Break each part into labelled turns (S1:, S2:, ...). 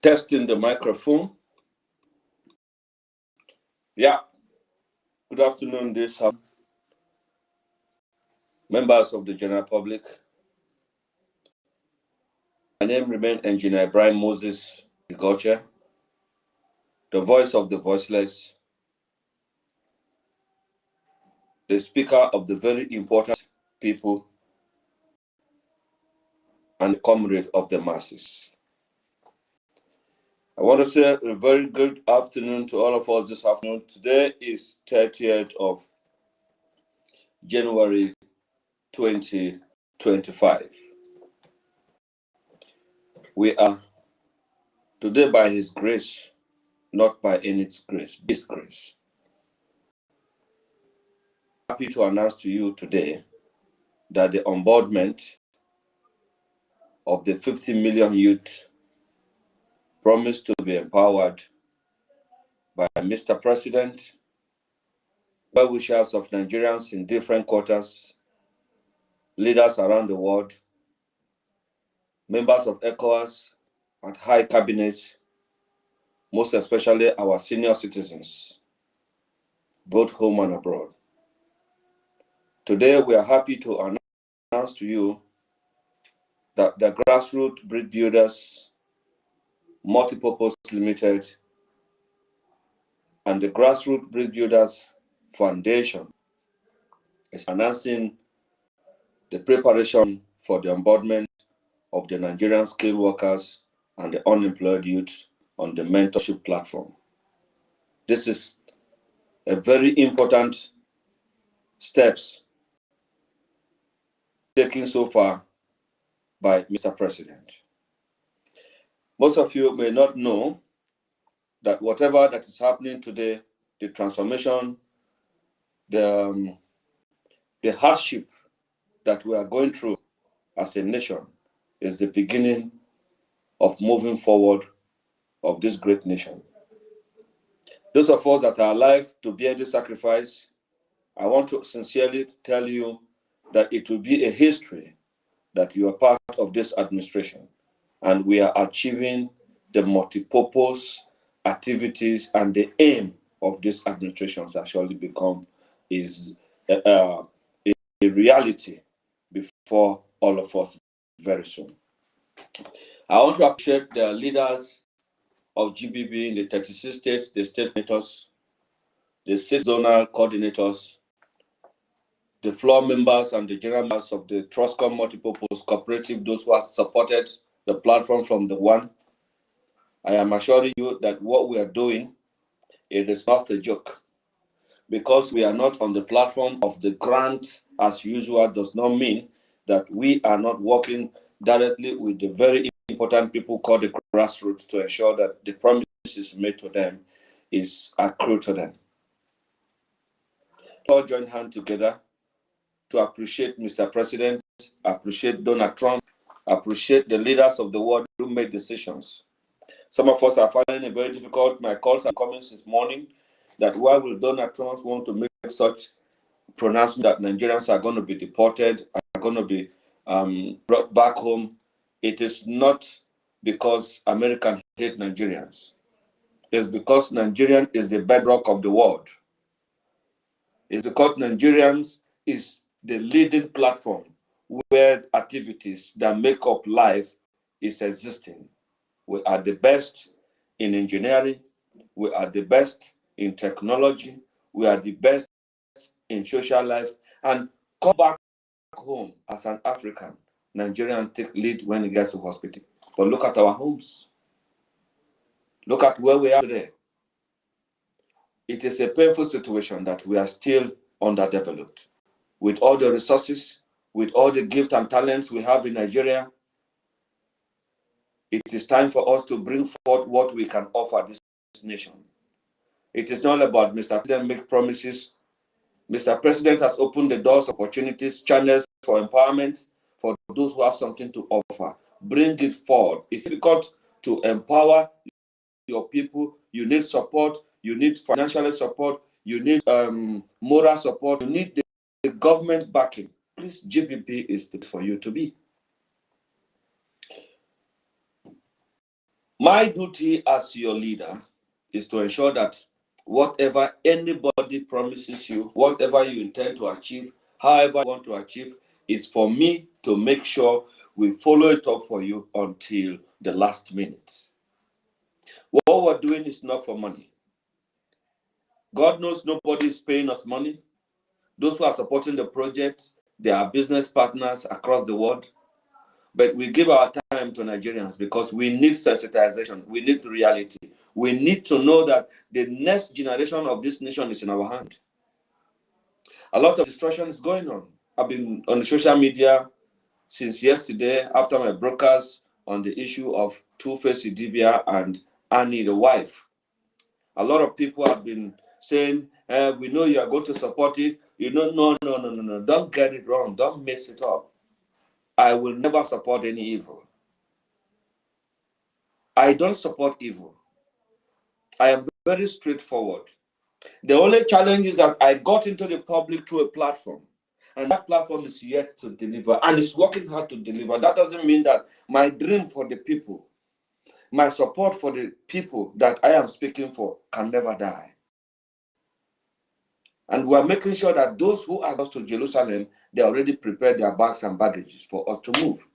S1: Testing the microphone. Yeah. Good afternoon, members of the general public. My name remains Engineer Brian Moses Rigoche, the voice of the voiceless, the speaker of the very important people, and the comrade of the masses. I want to say a very good afternoon to all of us this afternoon. Today is 30th of January 2025. We are today by His grace, not by any grace, His grace. Happy to announce to you today that the onboardment of the 50 million youth promised to be empowered by Mr. President, well-wishers of Nigerians in different quarters, leaders around the world, members of ECOWAS and high cabinets, most especially our senior citizens, both home and abroad. Today, we are happy to announce to you that the Grassroots Bridge Builders Multipurpose Limited and the Grassroots Bridge Builders Foundation is announcing the preparation for the onboardment of the Nigerian skilled workers and the unemployed youth on the mentorship platform. This is a very important steps taken so far by Mr. President. Most of you may not know that whatever that is happening today, the transformation, the hardship that we are going through as a nation is the beginning of moving forward of this great nation. Those of us that are alive to bear this sacrifice, I want to sincerely tell you that it will be a history that you are part of this administration, and we are achieving the multipurpose activities, and the aim of this administration has surely become a reality before all of us very soon. I want to appreciate the leaders of GBB in the 36 states, the state coordinators, the 6 zonal coordinators, the floor members and the general members of the Trustcom Multipurpose Cooperative, those who have supported the platform from the one. I am assuring you that what we are doing, it is not a joke. Because we are not on the platform of the grant as usual does not mean that we are not working directly with the very important people called the grassroots to ensure that the promises made to them is accrued to them. All join hands together to appreciate Mr. President, appreciate Donald Trump, appreciate the leaders of the world who made decisions. Some of us are finding it very difficult. My calls are coming this morning that why will Donald Trump want to make such pronouncement that Nigerians are going to be deported, are going to be brought back home? It is not because Americans hate Nigerians. It's because Nigerian is the bedrock of the world. It's because Nigerians is the leading platform where activities that make up life is existing. We are the best in engineering. We are the best in technology. We are the best in social life. And come back home as an African, Nigerian take lead when it gets to hospital. But look at our homes. Look at where we are today. It is a painful situation that we are still underdeveloped. With all the resources, with all the gifts and talents we have in Nigeria, it is time for us to bring forth what we can offer this nation. It is not about Mr. President make promises. Mr. President has opened the doors, opportunities, channels for empowerment for those who have something to offer. Bring it forward. It's difficult to empower your people. You need support. You need financial support. You need moral support. You need the government backing. Please, GBB is it for you to be. My duty as your leader is to ensure that whatever anybody promises you, whatever you intend to achieve, however you want to achieve, it's for me to make sure we follow it up for you until the last minute. What we're doing is not for money. God knows nobody is paying us money. Those who are supporting the project, they are business partners across the world. But we give our time to Nigerians because we need sensitization. We need reality. We need to know that the next generation of this nation is in our hand. A lot of destruction is going on. I've been on the social media since yesterday after my broadcast on the issue of Two-Face Idibia and Annie, the wife. A lot of people have been saying, we know you are going to support it. You know, no. Don't get it wrong. Don't mess it up. I will never support any evil. I don't support evil. I am very straightforward. The only challenge is that I got into the public through a platform, and that platform is yet to deliver, and it's working hard to deliver. That doesn't mean that my dream for the people, my support for the people that I am speaking for can never die. And we're making sure that those who are lost to Jerusalem, they already prepared their bags and baggages for us to move.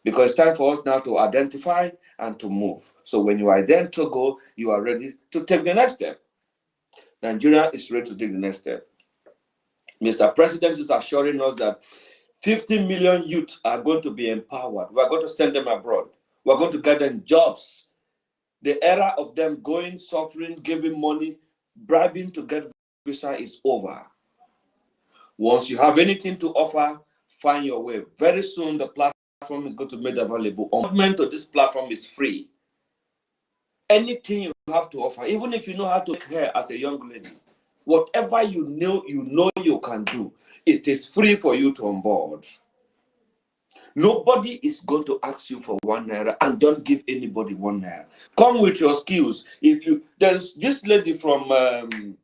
S1: Because it's time for us now to identify and to move. So when you identify to go, you are ready to take the next step. Nigeria is ready to take the next step. Mr. President is assuring us that 50 million youth are going to be empowered. We're going to send them abroad. We're going to get them jobs. The era of them going, suffering, giving money, bribing to get visa is over. Once you have anything to offer, find your way. Very soon, the platform is going to be made available. Commitment to this platform is free. Anything you have to offer, even if you know how to make hair as a young lady, whatever you know you can do, it is free for you to onboard. Nobody is going to ask you for 1 naira, and don't give anybody 1 naira. Come with your skills. There's this lady from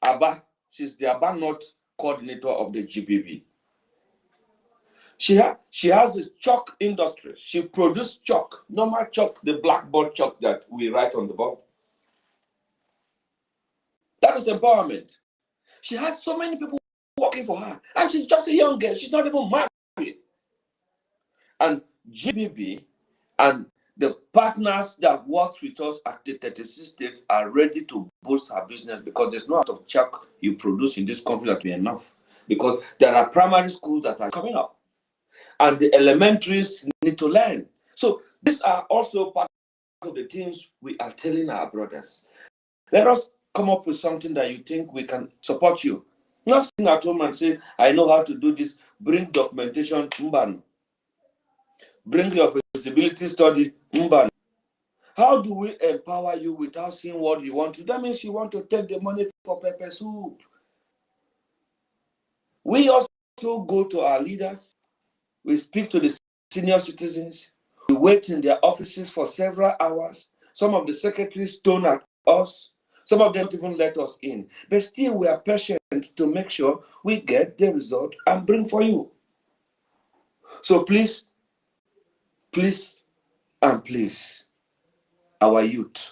S1: Aba, she's the Aba North coordinator of the Gbb. She has this chalk industry. She produced chalk, normal chalk, the blackboard chalk that we write on the board. That is empowerment. She has so many people working for her, and she's just a young girl. She's not even married. And Gbb and the partners that worked with us at the 36 states are ready to boost her business, because there's no amount of chalk you produce in this country that will be enough. Because there are primary schools that are coming up, and the elementaries need to learn. So these are also part of the things we are telling our brothers. Let us come up with something that you think we can support you. Not sitting at home and say, I know how to do this. Bring documentation, mban. Bring your feasibility study, mban. How do we empower you without seeing what you want to? That means you want to take the money for pepper soup. We also go to our leaders. We speak to the senior citizens. We wait in their offices for several hours. Some of the secretaries stone at us. Some of them don't even let us in. But still, we are patient to make sure we get the result and bring for you. So please, and please, our youth,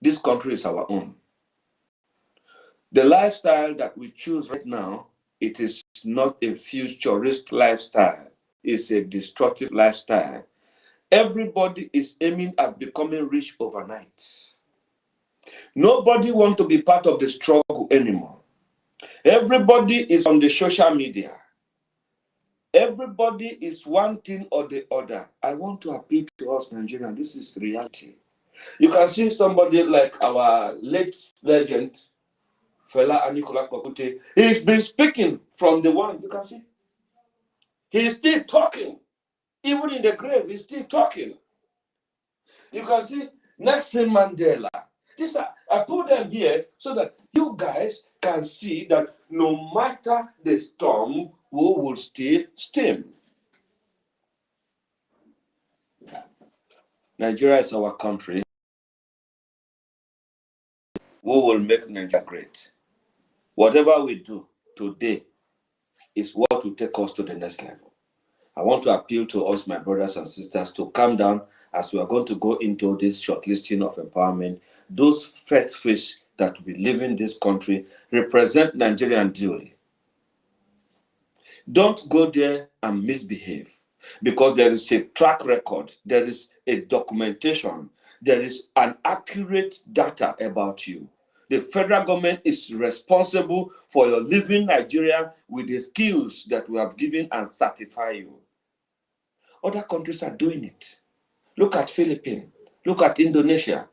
S1: this country is our own. The lifestyle that we choose right now, it is not a futurist lifestyle. It's a destructive lifestyle. Everybody is aiming at becoming rich overnight. Nobody wants to be part of the struggle anymore. Everybody is on the social media. Everybody is one thing or the other. I want to appeal to us, Nigerians. This is reality. You can see somebody like our late legend, Fela Aníkúlá Kútì. He's been speaking from the one, you can see. He's still talking. Even in the grave, he's still talking. You can see Nelson Mandela. I put them here so that you guys can see that no matter the storm, we will still steam. Nigeria is our country. We will make Nigeria great. Whatever we do today is what will take us to the next level. I want to appeal to us, my brothers and sisters, to calm down as we are going to go into this shortlisting of empowerment, those first fish that will be leaving this country represent Nigeria duly. Don't go there and misbehave, because there is a track record, there is a documentation, there is an accurate data about you. The federal government is responsible for your leaving Nigeria with the skills that we have given and certify you. Other countries are doing it. Look at Philippines, look at Indonesia,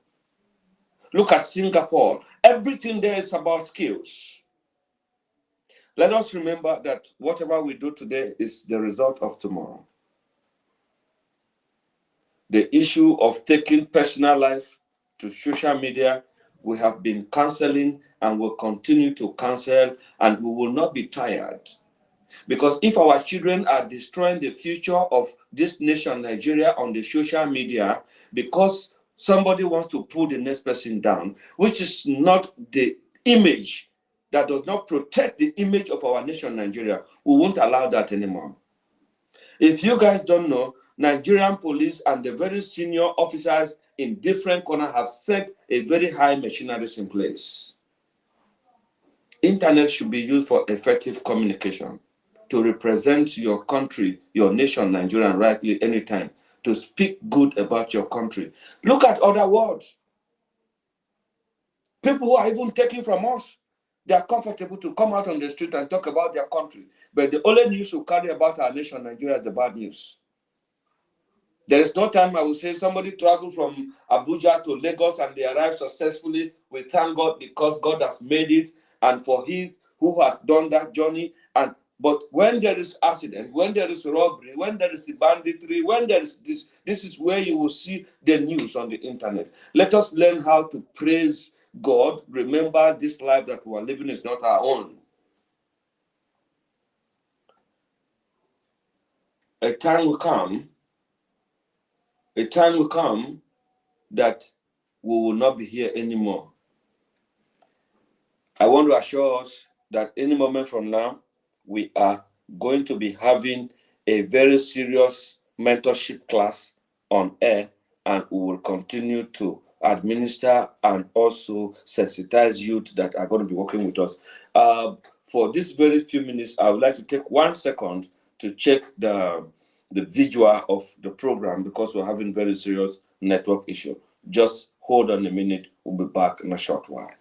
S1: look at Singapore. Everything there is about skills. Let us remember that whatever we do today is the result of tomorrow. The issue of taking personal life to social media, we have been canceling and will continue to cancel, and we will not be tired. Because if our children are destroying the future of this nation, Nigeria, on the social media, because somebody wants to pull the next person down, which is not the image, that does not protect the image of our nation, Nigeria, we won't allow that anymore. If you guys don't know, Nigerian police and the very senior officers in different corners have set a very high machineries in place. Internet should be used for effective communication, to represent your country, your nation, Nigeria, rightly anytime, to speak good about your country. Look at other worlds. People who are even taken from us, they are comfortable to come out on the street and talk about their country. But the only news we carry about our nation, Nigeria, is the bad news. There is no time I will say somebody traveled from Abuja to Lagos and they arrived successfully. We thank God because God has made it, and for he who has done that journey. But when there is accident, when there is robbery, when there is banditry, when there is this is where you will see the news on the internet. Let us learn how to praise God. Remember, this life that we are living is not our own. A time will come that we will not be here anymore. I want to assure us that any moment from now, we are going to be having a very serious mentorship class on air, and we will continue to administer and also sensitize youth that are going to be working with us. For this very few minutes, I would like to take 1 second to check the visual of the program, because we're having very serious network issue. Just hold on a minute. We'll be back in a short while.